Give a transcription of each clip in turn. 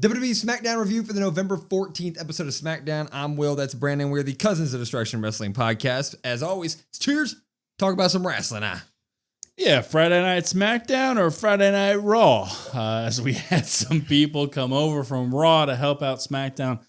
WWE Smackdown review for the November 14th episode of Smackdown. I'm Will, that's Brandon. We're the Cousins of Destruction Wrestling podcast. As always, cheers. Talk about some wrestling, Yeah, Friday Night Smackdown or Friday Night Raw, as we had some people come over from Raw to help out SmackDown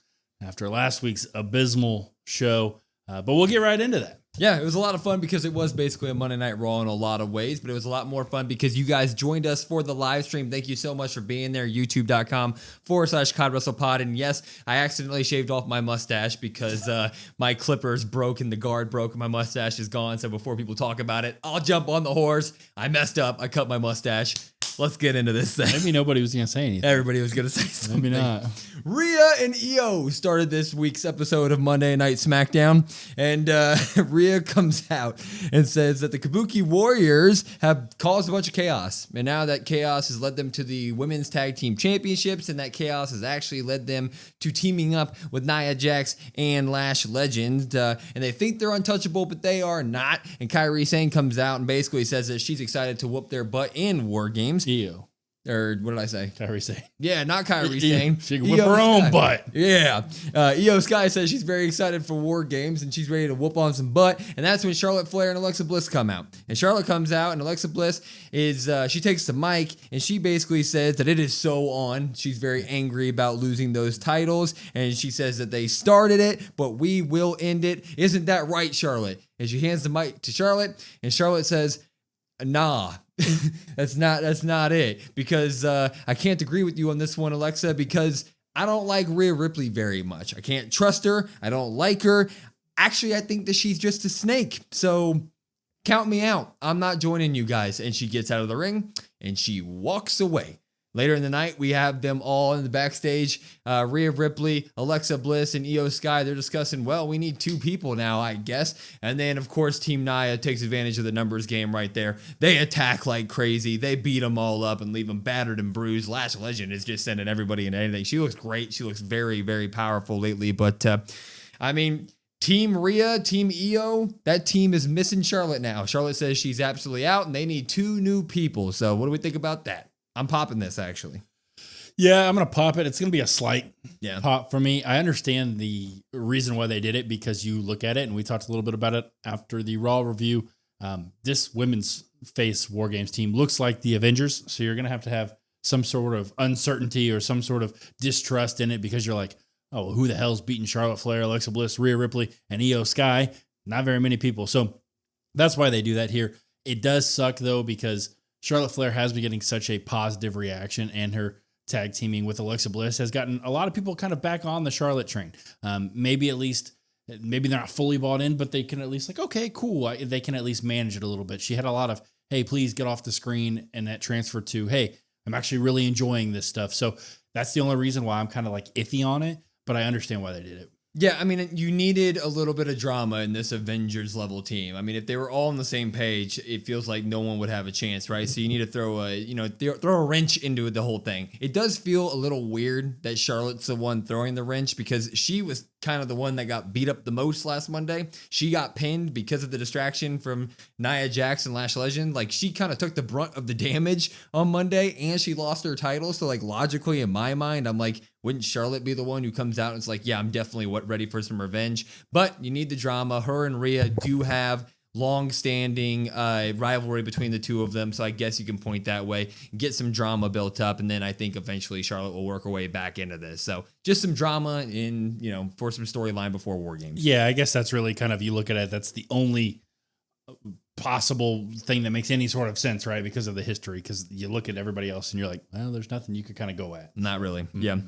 after last week's abysmal show. But we'll get right into that. Yeah, it was a lot of fun because it was basically a Monday Night Raw in a lot of ways, but it was a lot more fun because you guys joined us for the live stream. Thank you so much for being there, youtube.com/CODWrestlePod. And yes, I accidentally shaved off my mustache because my clippers broke and the guard broke and my mustache is gone. So before people talk about it, I'll jump on the horse. I messed up. I cut my mustache. Let's get into this thing. Maybe nobody was going to say anything. Everybody was going to say something. Maybe not. Rhea and Io started this week's episode of Monday Night Smackdown, and Rhea comes out and says that the Kabuki Warriors have caused a bunch of chaos, and now that chaos has led them to the Women's Tag Team Championships, and that chaos has actually led them to teaming up with Nia Jax and Lash Legend, and they think they're untouchable, but they are not, and Kairi Sane comes out and basically says that she's excited to whoop their butt in WarGames. Io. Or what did I say? Kairi Sane. Yeah, not Kairi Sane. She can whip her own butt. Yeah. Io Sky says she's very excited for War Games and she's ready to whoop on some butt. And that's when Charlotte Flair and Alexa Bliss come out. And Charlotte comes out and Alexa Bliss is, she takes the mic and she basically says that it is so on. She's very angry about losing those titles. And she says that they started it, but we will end it. Isn't that right, Charlotte? And she hands the mic to Charlotte and Charlotte says, nah. that's not it, because I can't agree with you on this one, Alexa, because I don't like Rhea Ripley very much. I can't trust her. I don't like her. Actually, I think that she's just a snake. So count me out. I'm not joining you guys. And she gets out of the ring and she walks away. Later in the night, we have them all in the backstage. Rhea Ripley, Alexa Bliss, and Io Sky. They're discussing, well, we need two people now, I guess. And then, of course, Team Nia takes advantage of the numbers game right there. They attack like crazy. They beat them all up and leave them battered and bruised. Lash Legend is just sending everybody into anything. She looks great. She looks very, very powerful lately. But, I mean, Team Rhea, Team Io, that team is missing Charlotte now. Charlotte says she's absolutely out, and they need two new people. So what do we think about that? I'm popping this, actually. Yeah, I'm going to pop it. It's going to be a slight pop for me. I understand the reason why they did it, because you look at it, and we talked a little bit about it after the Raw review. This women's face War Games team looks like the Avengers, so you're going to have some sort of uncertainty or some sort of distrust in it, because you're like, oh, well, who the hell's beating Charlotte Flair, Alexa Bliss, Rhea Ripley, and Io Sky? Not very many people. So that's why they do that here. It does suck, though, because Charlotte Flair has been getting such a positive reaction, and her tag teaming with Alexa Bliss has gotten a lot of people kind of back on the Charlotte train. Maybe they're not fully bought in, but they can at least okay, cool. They can at least manage it a little bit. She had a lot of, hey, please get off the screen, and that transferred to, hey, I'm actually really enjoying this stuff. So that's the only reason why I'm kind of iffy on it, but I understand why they did it. Yeah, I mean, you needed a little bit of drama in this Avengers level team. I mean, if they were all on the same page, it feels like no one would have a chance, right? So you need to throw a wrench into the whole thing. It does feel a little weird that Charlotte's the one throwing the wrench, because she was kind of the one that got beat up the most last Monday. She got pinned because of the distraction from Nia Jax and Lash Legend. She kind of took the brunt of the damage on Monday, and she lost her title. So logically, in my mind, I'm like, wouldn't Charlotte be the one who comes out and is like, yeah, I'm definitely ready for some revenge? But you need the drama. Her and Rhea do have long-standing rivalry between the two of them, so I guess you can point that way, get some drama built up, and then I think eventually Charlotte will work her way back into this. So just some drama for some storyline before War Games. Yeah, I guess that's really kind of, you look at it, that's the only possible thing that makes any sort of sense, right? Because of the history, because you look at everybody else and you're like, well, there's nothing you could kind of go at. Not really. Yeah.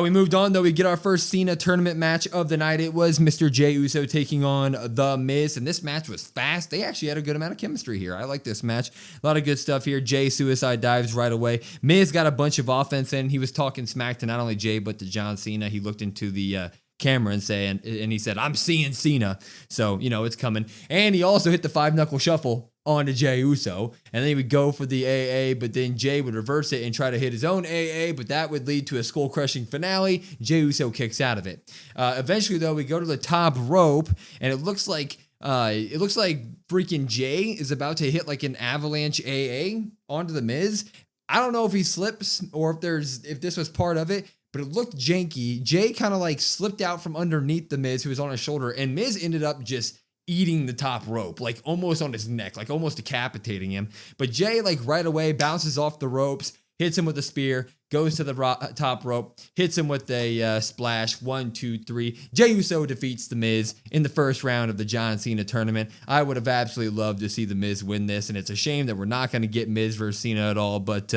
We moved on, though. We get our first Cena tournament match of the night. It was Mr. Jey Uso taking on The Miz, and this match was fast. They actually had a good amount of chemistry here. I like this match. A lot of good stuff here. Jey suicide dives right away. Miz got a bunch of offense in. He was talking smack to not only Jey, but to John Cena. He looked into the camera and he said, I'm seeing Cena. So, it's coming. And he also hit the 5-knuckle shuffle onto Jey Uso. And then he would go for the AA, but then Jey would reverse it and try to hit his own AA, but that would lead to a skull-crushing finale. Jey Uso kicks out of it. Eventually, though, we go to the top rope, and it looks like freaking Jey is about to hit an avalanche AA onto the Miz. I don't know if he slips or if this was part of it, but it looked janky. Jay kind of like slipped out from underneath the Miz, who was on his shoulder, and Miz ended up just eating the top rope, like almost on his neck, like almost decapitating him. But Jay, like right away, bounces off the ropes, hits him with a spear, goes to the top rope, hits him with a splash. 1, 2, 3. Jey Uso defeats The Miz in the first round of the John Cena tournament. I would have absolutely loved to see The Miz win this, and it's a shame that we're not going to get Miz versus Cena at all. But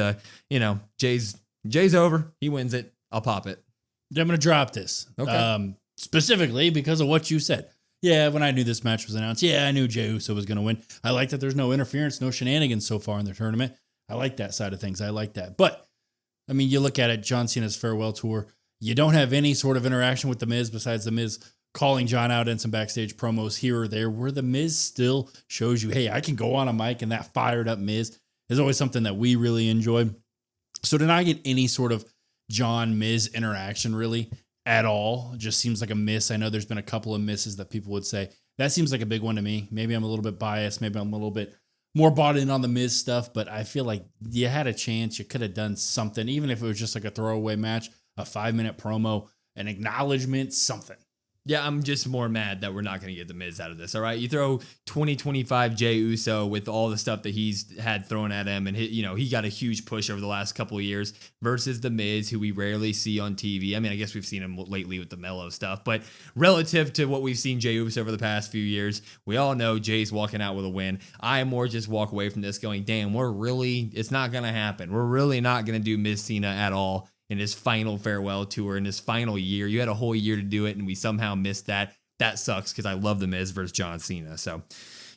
Jay's over. He wins it. I'll pop it. I'm going to drop this. Okay. Specifically because of what you said. Yeah, when I knew this match was announced, I knew Jey Uso was going to win. I like that there's no interference, no shenanigans so far in the tournament. I like that side of things. I like that. But, I mean, you look at it, John Cena's farewell tour, you don't have any sort of interaction with The Miz besides The Miz calling John out in some backstage promos here or there, where The Miz still shows you, hey, I can go on a mic, and that fired up Miz is always something that we really enjoy. So to not get any sort of John-Miz interaction really at all just seems like a miss. I know there's been a couple of misses that people would say. That seems like a big one to me. Maybe I'm a little bit biased. Maybe I'm a little bit more bought in on the Miz stuff, but I feel like you had a chance. You could have done something, even if it was just like a throwaway match, a 5-minute promo, an acknowledgement, something. Yeah, I'm just more mad that we're not going to get The Miz out of this, all right? You throw 2025 Jey Uso with all the stuff that he's had thrown at him, and he got a huge push over the last couple of years versus The Miz, who we rarely see on TV. I mean, I guess we've seen him lately with the mellow stuff, but relative to what we've seen Jey Uso over the past few years, we all know Jay's walking out with a win. I more just walk away from this going, damn, it's not going to happen. We're really not going to do Miz Cena at all in his final farewell tour, in his final year. You had a whole year to do it, and we somehow missed that. That sucks because I love The Miz versus John Cena. So,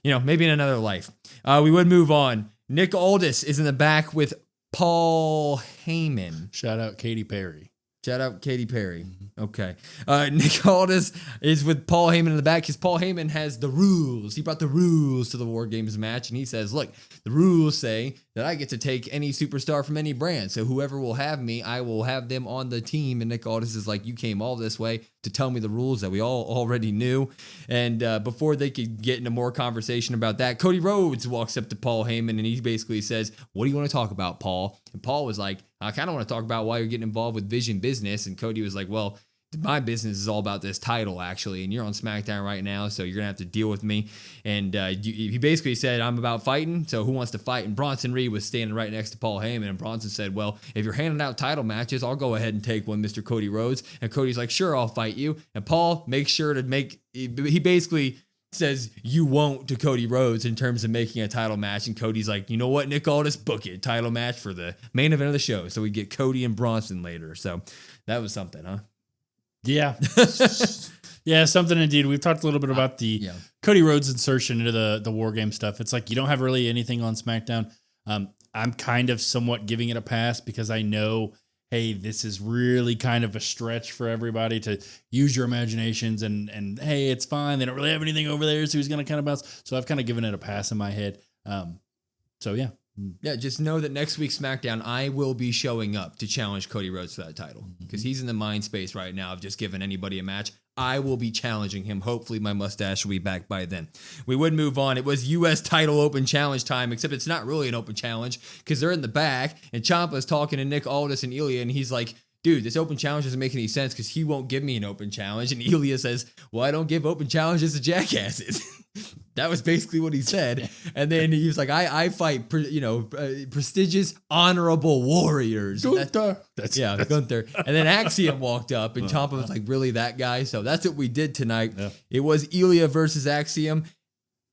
maybe in another life. We would move on. Nick Aldis is in the back with Paul Heyman. Shout out Katy Perry. Shout out Katy Perry. Okay. Nick Aldis is with Paul Heyman in the back because Paul Heyman has the rules. He brought the rules to the War Games match, and he says, look, the rules say that I get to take any superstar from any brand. So whoever will have me, I will have them on the team. And Nick Aldis is like, you came all this way to tell me the rules that we all already knew. And before they could get into more conversation about that, Cody Rhodes walks up to Paul Heyman, and he basically says, what do you want to talk about, Paul? And Paul was like, I kind of want to talk about why you're getting involved with Vision Business. And Cody was like, well, my business is all about this title, actually, and you're on SmackDown right now, so you're going to have to deal with me. And he basically said, I'm about fighting, so who wants to fight? And Bronson Reed was standing right next to Paul Heyman, and Bronson said, well, if you're handing out title matches, I'll go ahead and take one, Mr. Cody Rhodes. And Cody's like, sure, I'll fight you. And Paul makes sure to he basically says you won't to Cody Rhodes in terms of making a title match. And Cody's like, you know what, Nick Aldis, book it. Title match for the main event of the show. So we get Cody and Bronson later. So that was something, huh? Yeah. Yeah, something indeed. We've talked a little bit about the Cody Rhodes insertion into the War Game stuff. It's like you don't have really anything on SmackDown. I'm kind of somewhat giving it a pass because I know, hey, this is really kind of a stretch for everybody to use your imaginations and hey, it's fine. They don't really have anything over there, so he's going to kind of bounce. So I've kind of given it a pass in my head. So yeah. Yeah, just know that next week's SmackDown, I will be showing up to challenge Cody Rhodes for that title because he's in the mind space right now of just giving anybody a match. I will be challenging him. Hopefully my mustache will be back by then. We would move on. It was U.S. title open challenge time, except it's not really an open challenge because they're in the back and Ciampa's talking to Nick Aldis and Ilya, and he's like, dude, this open challenge doesn't make any sense because he won't give me an open challenge. And Ilya says, well, I don't give open challenges to jackasses. That was basically what he said. And then he was like, I fight, prestigious, honorable warriors. Gunther. Gunther. And then Axiom walked up and Ciampa was like, really that guy? So that's what we did tonight. Yeah. It was Ilya versus Axiom.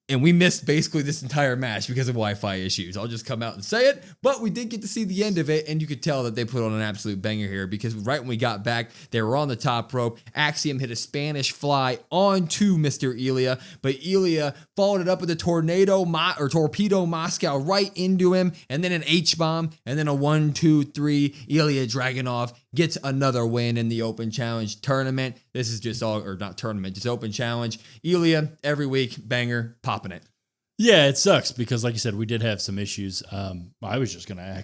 And we missed basically this entire match because of Wi-Fi issues. I'll just come out and say it. But we did get to see the end of it, and you could tell that they put on an absolute banger here because right when we got back, they were on the top rope. Axiom hit a Spanish fly onto Mr. Ilya, but Ilya followed it up with a torpedo Moscow right into him, and then an H-bomb, and then a 1, 2, 3. Ilya Dragunov gets another win in the Open Challenge tournament. This is just not tournament, just Open Challenge. Ilya, every week, banger, popping it. Yeah, it sucks because, like you said, we did have some issues. I was just gonna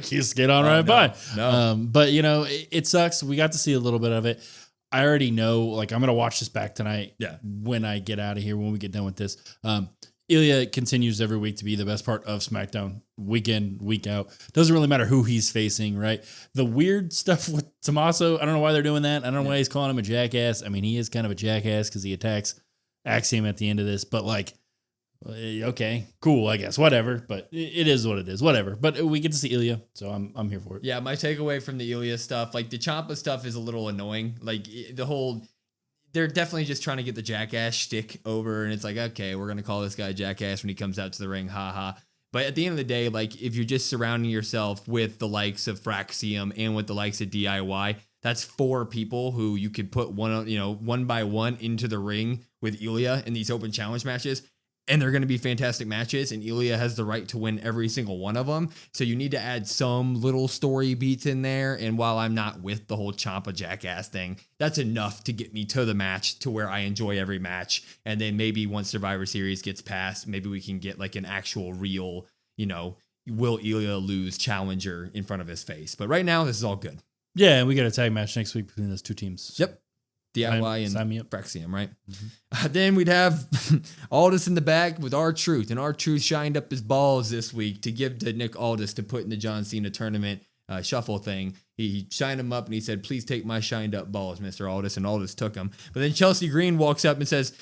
skate on right by. No. But it sucks. We got to see a little bit of it. I already know. Like, I'm gonna watch this back tonight. Yeah. When I get out of here, when we get done with this, Ilya continues every week to be the best part of SmackDown, week in, week out. Doesn't really matter who he's facing, right? The weird stuff with Tommaso, I don't know why they're doing that. I don't know why he's calling him a jackass. I mean, he is kind of a jackass because he attacks Axiom at the end of this, but like, okay, cool, I guess, whatever. But it is what it is, whatever. But we get to see Ilya, so I'm here for it. Yeah, my takeaway from the Ilya stuff, like the Ciampa stuff is a little annoying. Like the whole... They're definitely just trying to get the jackass shtick over, and it's like, okay, we're going to call this guy jackass when he comes out to the ring, haha. But at the end of the day, like, if you're just surrounding yourself with the likes of Fraxium and with the likes of DIY, that's 4 people who you could put one by one into the ring with Ilya in these open challenge matches, and they're going to be fantastic matches, and Ilya has the right to win every single one of them. So you need to add some little story beats in there, and while I'm not with the whole Ciampa jackass thing, that's enough to get me to the match to where I enjoy every match, and then maybe once Survivor Series gets passed, maybe we can get like an actual real, will Ilya lose challenger in front of his face. But right now, this is all good. Yeah, and we got a tag match next week between those 2 teams. Yep. DIY Sign me and up. Fraxium, right? Mm-hmm. Then we'd have Aldis in the back with R-Truth, and R-Truth shined up his balls this week to give to Nick Aldis to put in the John Cena tournament shuffle thing. He shined him up and he said, "Please take my shined up balls, Mr. Aldis," and Aldis took them. But then Chelsea Green walks up and says,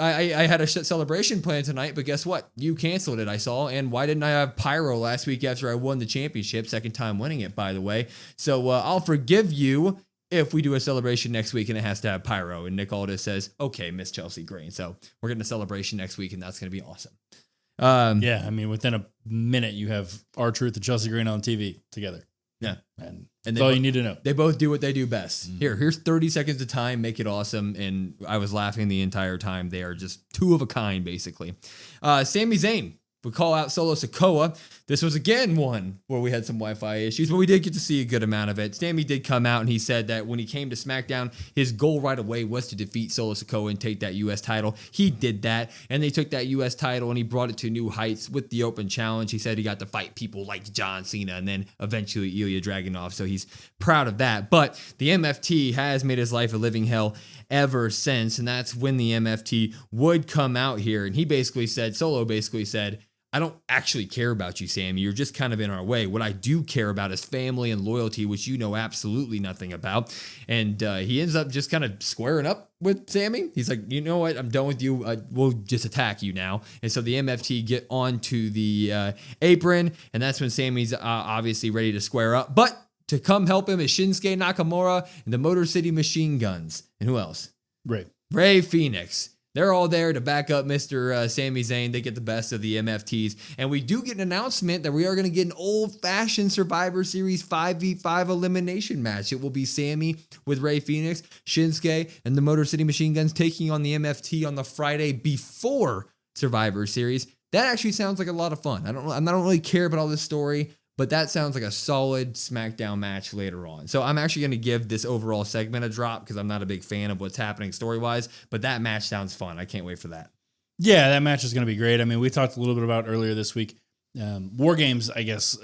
I had a celebration planned tonight, but guess what? You canceled it, I saw. And why didn't I have pyro last week after I won the championship? Second time winning it, by the way. So I'll forgive you if we do a celebration next week and it has to have pyro. And Nick Aldis says, okay, Miss Chelsea Green. So we're getting a celebration next week, and that's going to be awesome. Yeah, I mean, within a minute, you have R-Truth and Chelsea Green on TV together. Yeah. And that's all you need to know. They both do what they do best. Here's 30 seconds of time. Make it awesome. And I was laughing the entire time. They are just 2 of a kind, basically. Sami Zayn would call out Solo Sikoa. This was again one where we had some Wi-Fi issues, but we did get to see a good amount of it. Sami did come out and he said that when he came to SmackDown, his goal right away was to defeat Solo Sikoa and take that U.S. title. He did that, and they took that U.S. title and he brought it to new heights with the open challenge. He said he got to fight people like John Cena and then eventually Ilya Dragunov, so he's proud of that. But the MFT has made his life a living hell ever since, and that's when the MFT would come out here, and Solo basically said, I don't actually care about you, Sami. You're just kind of in our way. What I do care about is family and loyalty, which you know absolutely nothing about. And he ends up just kind of squaring up with Sami. He's like, you know what? I'm done with you. We'll just attack you now. And so the MFT get onto the apron, and that's when Sami's obviously ready to square up. But to come help him is Shinsuke Nakamura and the Motor City Machine Guns. And who else? Ray Phoenix. They're all there to back up Mr. Sami Zayn. They get the best of the MFTs. And we do get an announcement that we are going to get an old-fashioned Survivor Series 5v5 elimination match. It will be Sami with Ray Phoenix, Shinsuke, and the Motor City Machine Guns taking on the MFT on the Friday before Survivor Series. That actually sounds like a lot of fun. I don't really care about all this story, but that sounds like a solid SmackDown match later on. So I'm actually going to give this overall segment a drop because I'm not a big fan of what's happening story-wise, but that match sounds fun. I can't wait for that. Yeah, that match is going to be great. I mean, we talked a little bit about earlier this week. WarGames, I guess,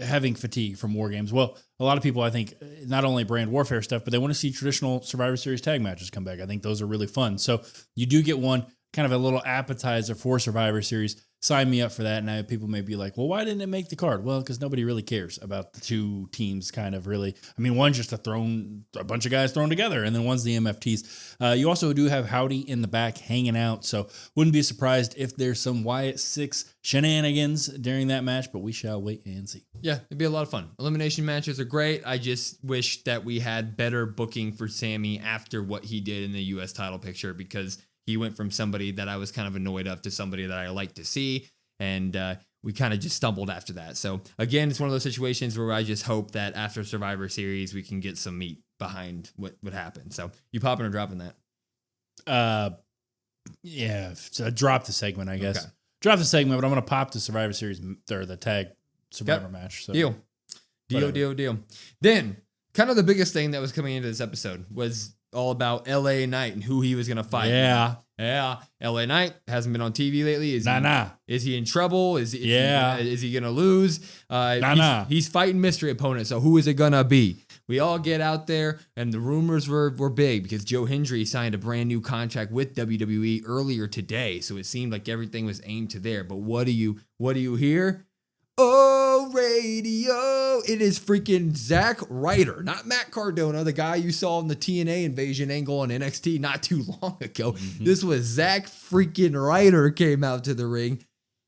having fatigue from WarGames. Well, a lot of people, I think, not only brand warfare stuff, but they want to see traditional Survivor Series tag matches come back. I think those are really fun. So you do get one, kind of a little appetizer for Survivor Series. Sign me up for that. Now people may be like, well, why didn't it make the card? Well, because nobody really cares about the 2 teams kind of really. I mean, one's just a bunch of guys thrown together, and then one's the MFTs. You also do have Howdy in the back hanging out, so wouldn't be surprised if there's some Wyatt 6 shenanigans during that match, but we shall wait and see. Yeah, it'd be a lot of fun. Elimination matches are great. I just wish that we had better booking for Sami after what he did in the U.S. title picture, because he went from somebody that I was kind of annoyed of to somebody that I like to see, and we kind of just stumbled after that. So, again, it's one of those situations where I just hope that after Survivor Series, we can get some meat behind what would happen. So, you popping or dropping that? Yeah, so drop the segment, I guess. Okay. Drop the segment, but I'm going to pop the Survivor Series, or the tag Survivor match. So Deal. Then, kind of the biggest thing that was coming into this episode was all about LA Knight and who he was gonna fight. Yeah. LA Knight hasn't been on TV lately. Is he in trouble? Is he gonna lose? He's fighting mystery opponents. So who is it gonna be? We all get out there, and the rumors were big because Joe Hendry signed a brand new contract with WWE earlier today. So it seemed like everything was aimed to there. But what do you hear? Oh, radio. It is freaking Zack Ryder, not Matt Cardona, the guy you saw in the TNA invasion angle on NXT not too long ago. Mm-hmm. This was Zack freaking Ryder came out to the ring.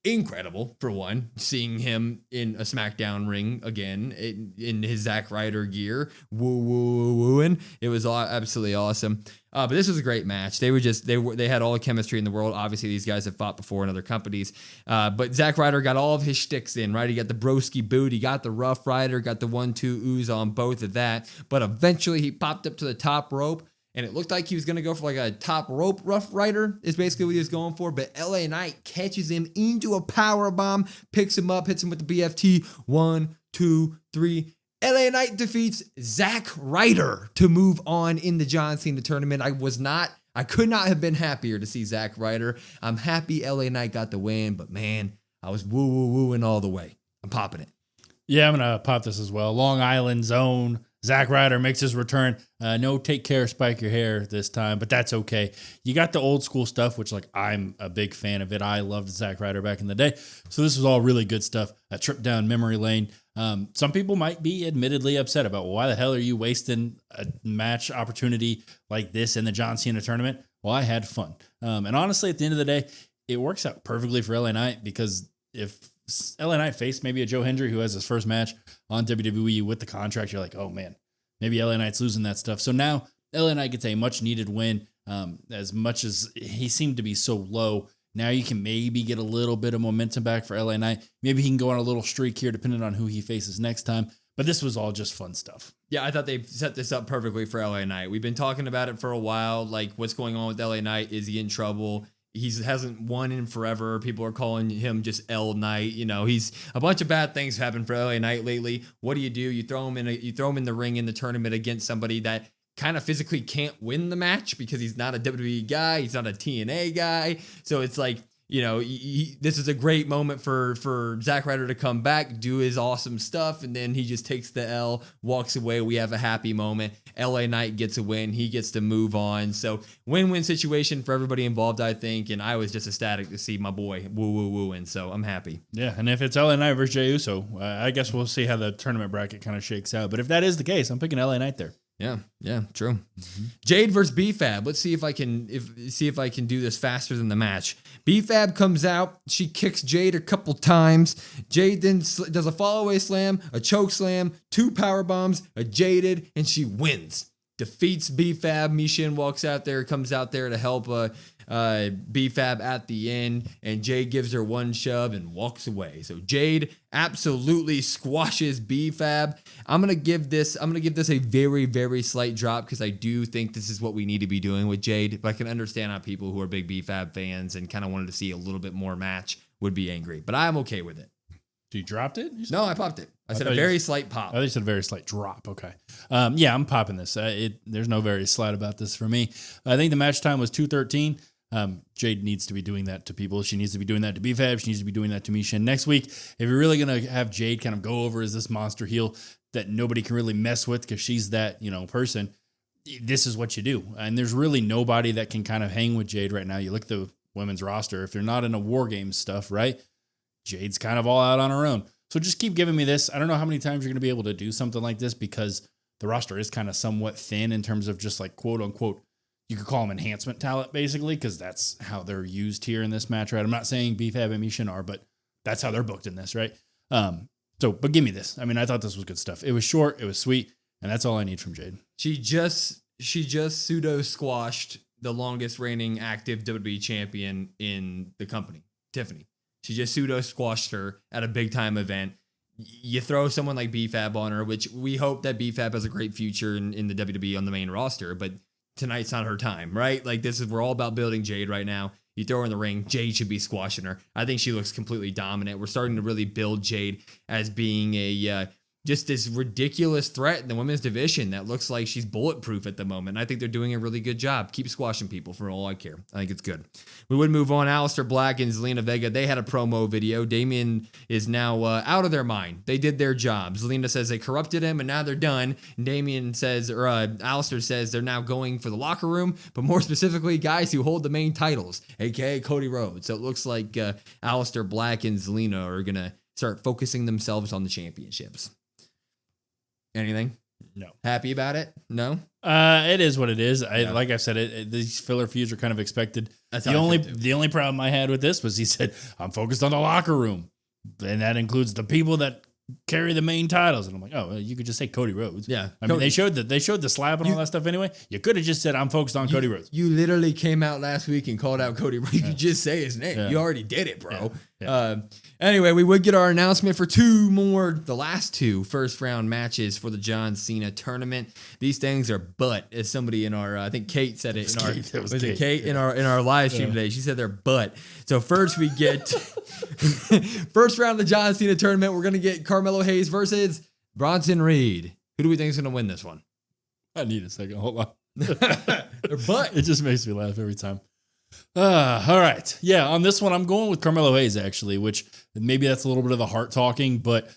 Incredible, for one, seeing him in a Smackdown ring again in his Zack Ryder gear, wooing. It was absolutely awesome. But this was a great match. They had all the chemistry in the world. Obviously, these guys have fought before in other companies. But Zack Ryder got all of his shticks in, right? He got the broski boot, he got the Rough Rider, got the 1-2 ooze on both of that. But eventually, he popped up to the top rope. And it looked like he was going to go for like a top rope Rough Rider is basically what he was going for. But LA Knight catches him into a power bomb, picks him up, hits him with the BFT. 1, 2, 3. LA Knight defeats Zack Ryder to move on in the John Cena tournament. I could not have been happier to see Zack Ryder. I'm happy LA Knight got the win, but man, I was wooing all the way. I'm popping it. Yeah, I'm going to pop this as well. Long Island Zone. Zack Ryder makes his return. No take care, spike your hair this time, but that's okay. You got the old school stuff, which like I'm a big fan of it. I loved Zack Ryder back in the day. So this was all really good stuff. A trip down memory lane. Some people might be admittedly upset about, well, why the hell are you wasting a match opportunity like this in the John Cena tournament? Well, I had fun. And honestly, at the end of the day, it works out perfectly for LA Knight because if LA Knight faced maybe a Joe Hendry who has his first match on WWE with the contract, you're like, oh man, maybe LA Knight's losing that stuff. So now LA Knight gets a much needed win. As much as he seemed to be so low, now you can maybe get a little bit of momentum back for LA Knight. Maybe he can go on a little streak here depending on who he faces next time. But this was all just fun stuff. Yeah, I thought they set this up perfectly for LA Knight. We've been talking about it for a while. Like, what's going on with LA Knight? Is he in trouble? He hasn't won in forever. People are calling him just L Knight. You know, he's a bunch of bad things happened for LA Knight lately. What do? You throw him in the ring in the tournament against somebody that kind of physically can't win the match because he's not a WWE guy. He's not a TNA guy. So it's like, you know, this is a great moment for Zack Ryder to come back, do his awesome stuff, and then he just takes the L, walks away. We have a happy moment. LA Knight gets a win. He gets to move on. So win-win situation for everybody involved, I think, and I was just ecstatic to see my boy woo-woo-wooing, so I'm happy. Yeah, and if it's LA Knight versus Jey Uso, I guess we'll see how the tournament bracket kind of shakes out. But if that is the case, I'm picking LA Knight there. Yeah, true. Mm-hmm. Jade versus B-Fab. Let's see if I can do this faster than the match. B-Fab comes out. She kicks Jade a couple times. Jade then does a fall-away slam, a choke slam, 2 power bombs, a jaded, and she wins. Defeats B-Fab. Michin walks out there, comes out there to help B-Fab at the end, and Jade gives her one shove and walks away. So Jade absolutely squashes B-Fab. I'm gonna give this a very, very slight drop because I do think this is what we need to be doing with Jade. But I can understand how people who are big B-Fab fans and kind of wanted to see a little bit more match would be angry. But I'm okay with it. You dropped it? No, I popped it. I said a very slight pop. I thought you said a very slight drop. Okay. Yeah, I'm popping this. There's no very slight about this for me. I think the match time was 2:13. Jade needs to be doing that to people. She needs to be doing that to B-Fab. She needs to be doing that to Michin. Next week, if you're really going to have Jade kind of go over as this monster heel that nobody can really mess with because she's that, person, this is what you do. And there's really nobody that can kind of hang with Jade right now. You look at the women's roster. If they're not in a War Games stuff, right? Jade's kind of all out on her own. So just keep giving me this. I don't know how many times you're going to be able to do something like this because the roster is kind of somewhat thin in terms of just like quote unquote, you could call them enhancement talent basically because that's how they're used here in this match, right? I'm not saying B-Fab and Michin are, but that's how they're booked in this, right? But give me this. I mean, I thought this was good stuff. It was short, it was sweet, and that's all I need from Jade. She just pseudo squashed the longest reigning active WWE champion in the company, Tiffany. She just pseudo squashed her at a big time event. You throw someone like B-Fab on her, which we hope that B-Fab has a great future in the WWE on the main roster, but tonight's not her time, right? Like we're all about building Jade right now. You throw her in the ring, Jade should be squashing her. I think she looks completely dominant. We're starting to really build Jade as being a just this ridiculous threat in the women's division that looks like she's bulletproof at the moment. I think they're doing a really good job. Keep squashing people for all I care. I think it's good. We would move on. Aleister Black and Zelina Vega, they had a promo video. Damien is now out of their mind. They did their job. Zelina says they corrupted him and now they're done. And Damien says, or Aleister says they're now going for the locker room, but more specifically, guys who hold the main titles, aka Cody Rhodes. So it looks like Aleister Black and Zelina are going to start focusing themselves on the championships. Anything? No. Happy about it? No? It is what it is. Like I said, these filler feuds are kind of expected. That's the only problem I had with this was he said, I'm focused on the locker room. And that includes the people that carry the main titles. And I'm like, oh, you could just say Cody Rhodes. Yeah. I mean, they showed the slap and all that stuff anyway. You could have just said, I'm focused on Cody Rhodes. You literally came out last week and called out Cody Rhodes. You could just say his name. Yeah. You already did it, bro. Yeah. Anyway, we would get our announcement for the last two first round matches for the John Cena tournament. These things are butt, as somebody in our, I think Kate said it in Kate in our live stream today. She said they're butt. So first we get first round of the John Cena tournament. We're gonna get Carmelo Hayes versus Bronson Reed. Who do we think is gonna win this one? I need a second. Hold on. They're butt. It just makes me laugh every time. All right. Yeah, on this one, I'm going with Carmelo Hayes, actually, which maybe that's a little bit of the heart talking, but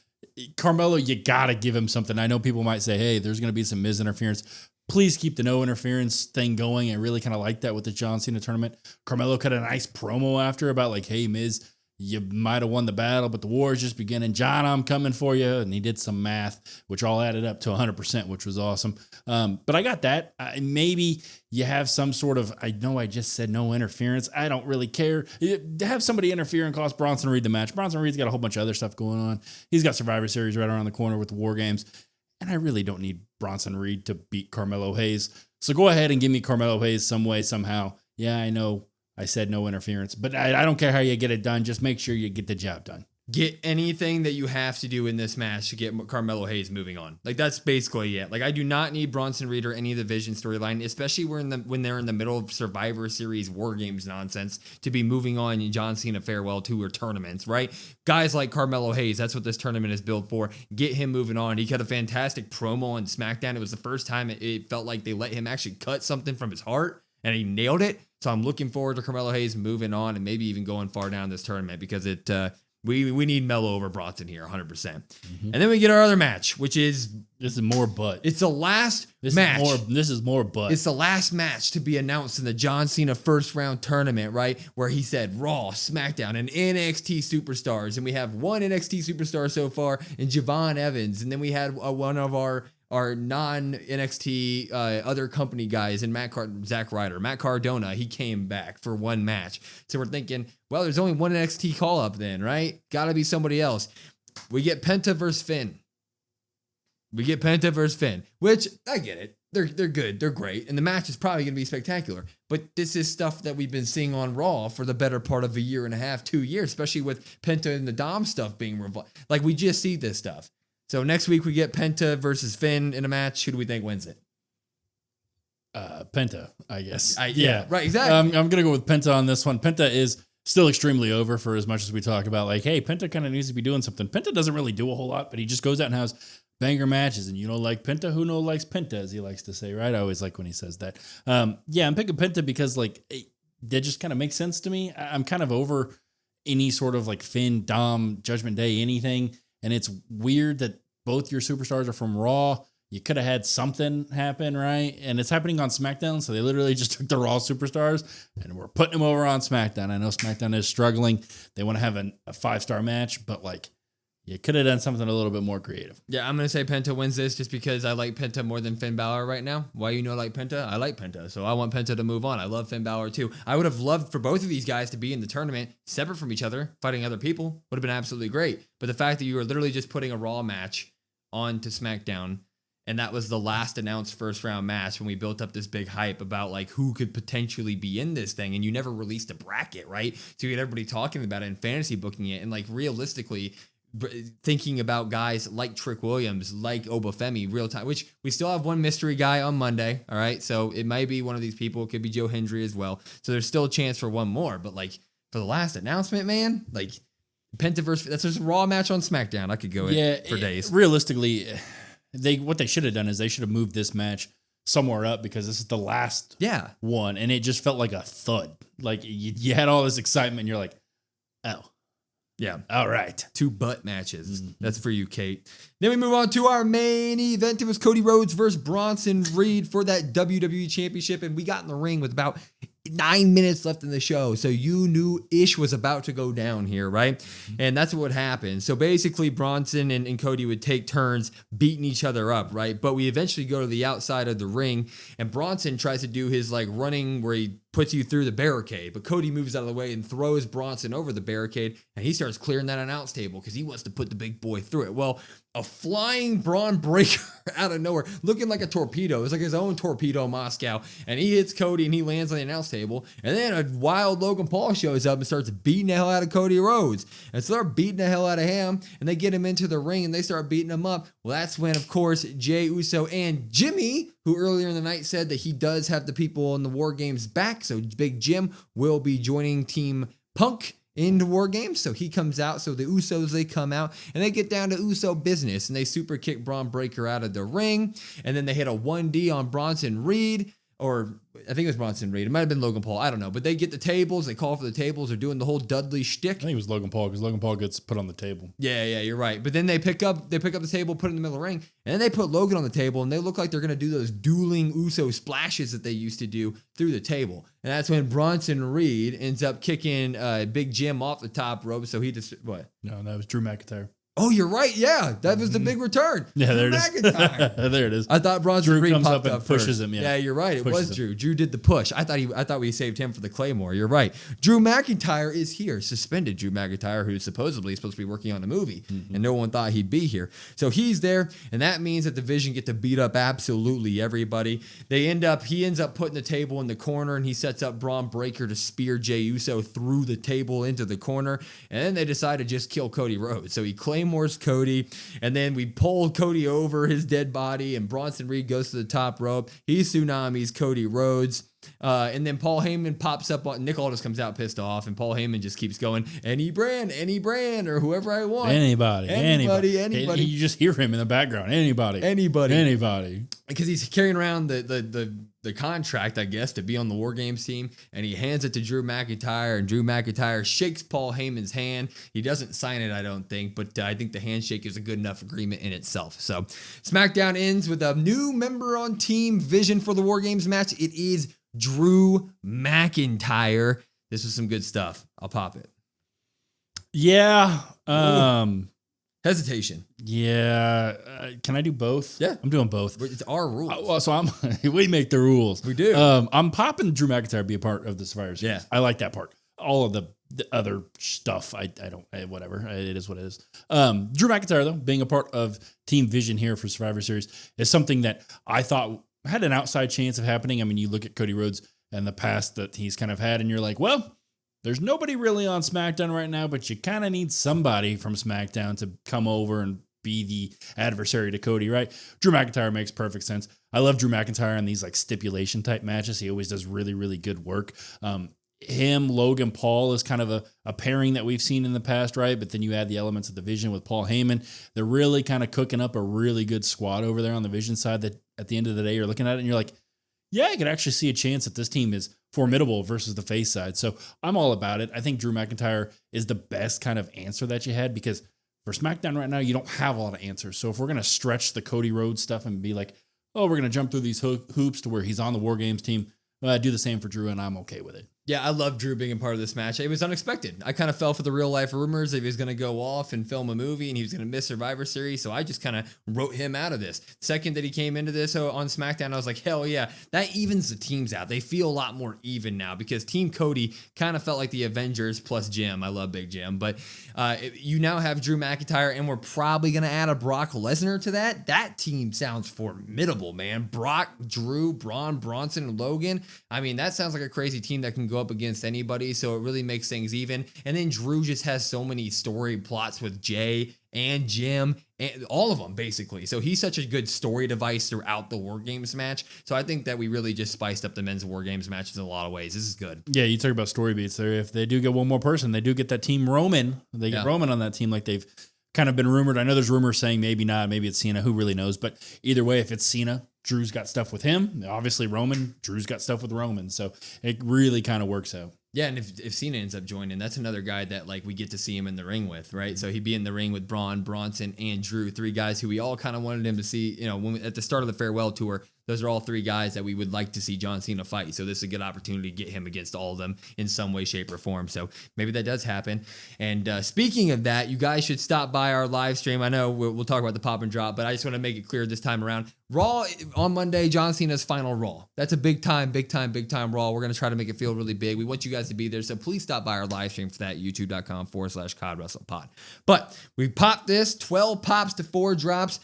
Carmelo, you got to give him something. I know people might say, hey, there's going to be some Miz interference. Please keep the no interference thing going. I really kind of like that with the John Cena tournament. Carmelo cut a nice promo after about like, hey, Miz, you might have won the battle, but the war is just beginning. John, I'm coming for you. And he did some math, which all added up to 100%, which was awesome. But I got that. Maybe you have some sort of, I know I just said no interference. I don't really care. To have somebody interfere and cost Bronson Reed the match. Bronson Reed's got a whole bunch of other stuff going on. He's got Survivor Series right around the corner with the War Games. And I really don't need Bronson Reed to beat Carmelo Hayes. So go ahead and give me Carmelo Hayes some way, somehow. Yeah, I know I said no interference, but I don't care how you get it done. Just make sure you get the job done. Get anything that you have to do in this match to get Carmelo Hayes moving on. Like, that's basically it. Like, I do not need Bronson Reed or any of the Vision storyline, especially when they're in the middle of Survivor Series War Games nonsense, to be moving on in John Cena farewell tour tournaments, right? Guys like Carmelo Hayes, that's what this tournament is built for. Get him moving on. He cut a fantastic promo on SmackDown. It was the first time it felt like they let him actually cut something from his heart, and he nailed it. So I'm looking forward to Carmelo Hayes moving on and maybe even going far down this tournament, because we need Melo over Bronson here 100%. Mm-hmm. And then we get our other match, which is... This is more butt. It's the last match. This is more butt. It's the last match to be announced in the John Cena first round tournament, right? Where he said Raw, SmackDown, and NXT superstars. And we have one NXT superstar so far in Javon Evans. And then we had one of our non-NXT other company guys in Zack Ryder. Matt Cardona, he came back for one match. So we're thinking, well, there's only one NXT call-up then, right? Gotta be somebody else. We get Penta versus Finn. Which, I get it. They're good. They're great. And the match is probably going to be spectacular. But this is stuff that we've been seeing on Raw for the better part of a year and a half, 2 years, especially with Penta and the Dom stuff being revived. Like, we just see this stuff. So next week we get Penta versus Finn in a match. Who do we think wins it? Penta, I guess. Yeah, right, exactly. I'm going to go with Penta on this one. Penta is still extremely over for as much as we talk about, like, hey, Penta kind of needs to be doing something. Penta doesn't really do a whole lot, but he just goes out and has banger matches. And you don't like Penta? Who no likes Penta, as he likes to say, right? I always like when he says that. Yeah, I'm picking Penta because, like, that just kind of makes sense to me. I'm kind of over any sort of, like, Finn, Dom, Judgment Day, anything. And it's weird that both your superstars are from Raw. You could have had something happen, right? And it's happening on SmackDown, so they literally just took the Raw superstars and we're putting them over on SmackDown. I know SmackDown is struggling. They want to have a 5-star match, but like, you could have done something a little bit more creative. Yeah, I'm going to say Penta wins this just because I like Penta more than Finn Balor right now. Why I like Penta? I like Penta, so I want Penta to move on. I love Finn Balor too. I would have loved for both of these guys to be in the tournament separate from each other, fighting other people. Would have been absolutely great. But the fact that you were literally just putting a Raw match onto SmackDown, and that was the last announced first round match when we built up this big hype about like who could potentially be in this thing, and you never released a bracket, right? So you had everybody talking about it and fantasy booking it, and like realistically thinking about guys like Trick Williams, like Obafemi, real time, which we still have one mystery guy on Monday. All right. So it might be one of these people. It could be Joe Hendry as well. So there's still a chance for one more, but like for the last announcement, man, like Pentaverse, that's just a Raw match on SmackDown. I could go for days. Realistically, what they should have done is they should have moved this match somewhere up because this is the last one, and it just felt like a thud. Like you had all this excitement, and you're like, oh. Yeah. All right. 2 butt matches. Mm-hmm. That's for you, Kate. Then we move on to our main event. It was Cody Rhodes versus Bronson Reed for that WWE Championship, and we got in the ring with about 9 minutes left in the show. So you knew Ish was about to go down here, right? Mm-hmm. And that's what would happen. So basically Bronson and Cody would take turns beating each other up, right? But we eventually go to the outside of the ring, and Bronson tries to do his like running where he puts you through the barricade, but Cody moves out of the way and throws Bronson over the barricade, and he starts clearing that announce table because he wants to put the big boy through it. Well, a flying Braun Breaker out of nowhere, looking like a torpedo. It's like his own torpedo Moscow, and he hits Cody and he lands on the announce table, and then a wild Logan Paul shows up and starts beating the hell out of Cody Rhodes, and so they're beating the hell out of him, and they get him into the ring and they start beating him up. Well, that's when, of course, Jey Uso and Jimmy, who earlier in the night said that he does have the people in the War Games back, so Big Jim will be joining Team Punk into War Games. So he comes out. So the Usos, they come out and they get down to Uso business, and they super kick Braun Breaker out of the ring. And then they hit a 1D on Bronson Reed, or I think it was Bronson Reed. It might have been Logan Paul. I don't know. But they get the tables. They call for the tables. They're doing the whole Dudley shtick. I think it was Logan Paul because Logan Paul gets put on the table. Yeah, you're right. But then they pick up the table, put it in the middle of the ring, and then they put Logan on the table, and they look like they're going to do those dueling Uso splashes that they used to do through the table. And that's when Bronson Reed ends up kicking Big Jim off the top rope. So he just, what? No, that was Drew McIntyre. Oh, you're right. Yeah, that was the big return. Yeah, there it is. There it is. I thought Bronson Reed comes popped up and pushes him. Yeah, you're right. It was Drew. Drew did the push. I thought we saved him for the Claymore. You're right. Drew McIntyre is here. Suspended Drew McIntyre, who's supposedly supposed to be working on a movie, and no one thought he'd be here. So he's there, and that means that the Vision get to beat up absolutely everybody. He ends up putting the table in the corner, and he sets up Braun Breaker to spear Jey Uso through the table into the corner, and then they decide to just kill Cody Rhodes. So he Claymores Cody. And then we pull Cody over his dead body, and Bronson Reed goes to the top rope. He tsunamis Cody Rhodes. And then Paul Heyman pops up on Nick Aldis comes out pissed off, and Paul Heyman just keeps going, any brand, or whoever I want. Anybody. You just hear him in the background. Anybody. Because he's carrying around the contract, I guess, to be on the War Games team, and he hands it to Drew McIntyre, and Drew McIntyre shakes Paul Heyman's hand. He doesn't sign it, I don't think, but I think the handshake is a good enough agreement in itself. So SmackDown ends with a new member on Team Vision for the War Games match. It is Drew McIntyre. This was some good stuff. I'll pop it. Yeah. Hesitation. Yeah. Can I do both? Yeah. I'm doing both. It's our rules. Well, so we make the rules. We do. I'm popping Drew McIntyre to be a part of the Survivor Series. Yeah. I like that part. All of the other stuff, I don't, whatever. It is what it is. Drew McIntyre, though, being a part of Team Vision here for Survivor Series is something that I thought had an outside chance of happening. I mean, you look at Cody Rhodes and the past that he's kind of had, and you're like, well, there's nobody really on SmackDown right now, but you kind of need somebody from SmackDown to come over and be the adversary to Cody, right? Drew McIntyre makes perfect sense. I love Drew McIntyre in these like stipulation type matches. He always does really, really good work. Him, Logan Paul is kind of a pairing that we've seen in the past, right? But then you add the elements of the Vision with Paul Heyman. They're really kind of cooking up a really good squad over there on the Vision side that at the end of the day, you're looking at it and you're like, yeah, I could actually see a chance that this team is formidable versus the face side. So I'm all about it. I think Drew McIntyre is the best kind of answer that you had because for SmackDown right now, you don't have a lot of answers. So if we're going to stretch the Cody Rhodes stuff and be like, oh, we're going to jump through these hoops to where he's on the War Games team, do the same for Drew, and I'm okay with it. Yeah, I love Drew being a part of this match. It was unexpected. I kind of fell for the real life rumors that he was going to go off and film a movie and he was going to miss Survivor Series. So I just kind of wrote him out of this. Second that he came into this on SmackDown, I was like, hell yeah, that evens the teams out. They feel a lot more even now because Team Cody kind of felt like the Avengers plus Jim. I love Big Jim. But you now have Drew McIntyre and we're probably going to add a Brock Lesnar to that. That team sounds formidable, man. Brock, Drew, Braun, Bronson, and Logan. I mean, that sounds like a crazy team that can go up against anybody, so it really makes things even. And then Drew just has so many story plots with Jay and Jim And all of them, basically. So he's such a good story device throughout the War Games match. So I think that we really just spiced up the men's War Games matches in a lot of ways. This is good. Yeah, you talk about story beats there. If they do get one more person, they do get that team Roman. They get Roman on that team like they've kind of been rumored. I know there's rumors saying maybe not, maybe it's Cena. Who really knows? But either way, if it's Cena, Drew's got stuff with him. Obviously Roman, Drew's got stuff with Roman. So it really kind of works out. Yeah, and if Cena ends up joining, that's another guy that like we get to see him in the ring with, right? So he'd be in the ring with Braun, Bronson, and Drew, 3 guys who we all kind of wanted him to see. You know, when at the start of the farewell tour, those are all 3 guys that we would like to see John Cena fight. So this is a good opportunity to get him against all of them in some way, shape, or form. So maybe that does happen. And speaking of that, you guys should stop by our live stream. I know we'll talk about the pop and drop, but I just want to make it clear this time around. Raw on Monday, John Cena's final Raw. That's a big time Raw. We're going to try to make it feel really big. We want you guys to be there. So please stop by our live stream for that, youtube.com/CodWrestlePod. But we popped this, 12 pops to 4 drops.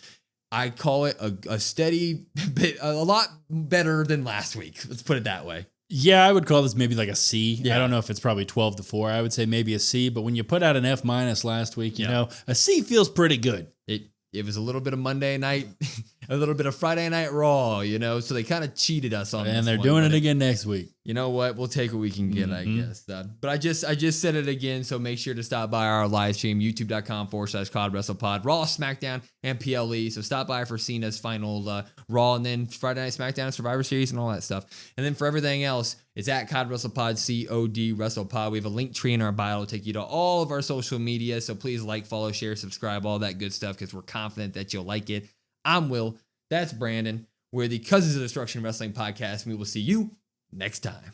I call it a steady bit, a lot better than last week. Let's put it that way. Yeah, I would call this maybe like a C. Yeah. I don't know if it's probably 12 to 4. I would say maybe a C, but when you put out an F- last week, you know, a C feels pretty good. It was a little bit of Monday night, a little bit of Friday Night Raw, you know, so they kind of cheated us on this. And they're doing it again next week. You know what? We'll take what we can get, I guess. But I just said it again, so make sure to stop by our live stream, youtube.com/CodWrestlePod, Raw, SmackDown, and PLE. So stop by for Cena's final Raw, and then Friday Night SmackDown, Survivor Series, and all that stuff. And then for everything else, it's at CodWrestlePod, COD WrestlePod. We have a link tree in our bio to take you to all of our social media. So please like, follow, share, subscribe, all that good stuff, because we're confident that you'll like it. I'm Will. That's Brandon. We're the Cousins of Destruction Wrestling Podcast, and we will see you next time.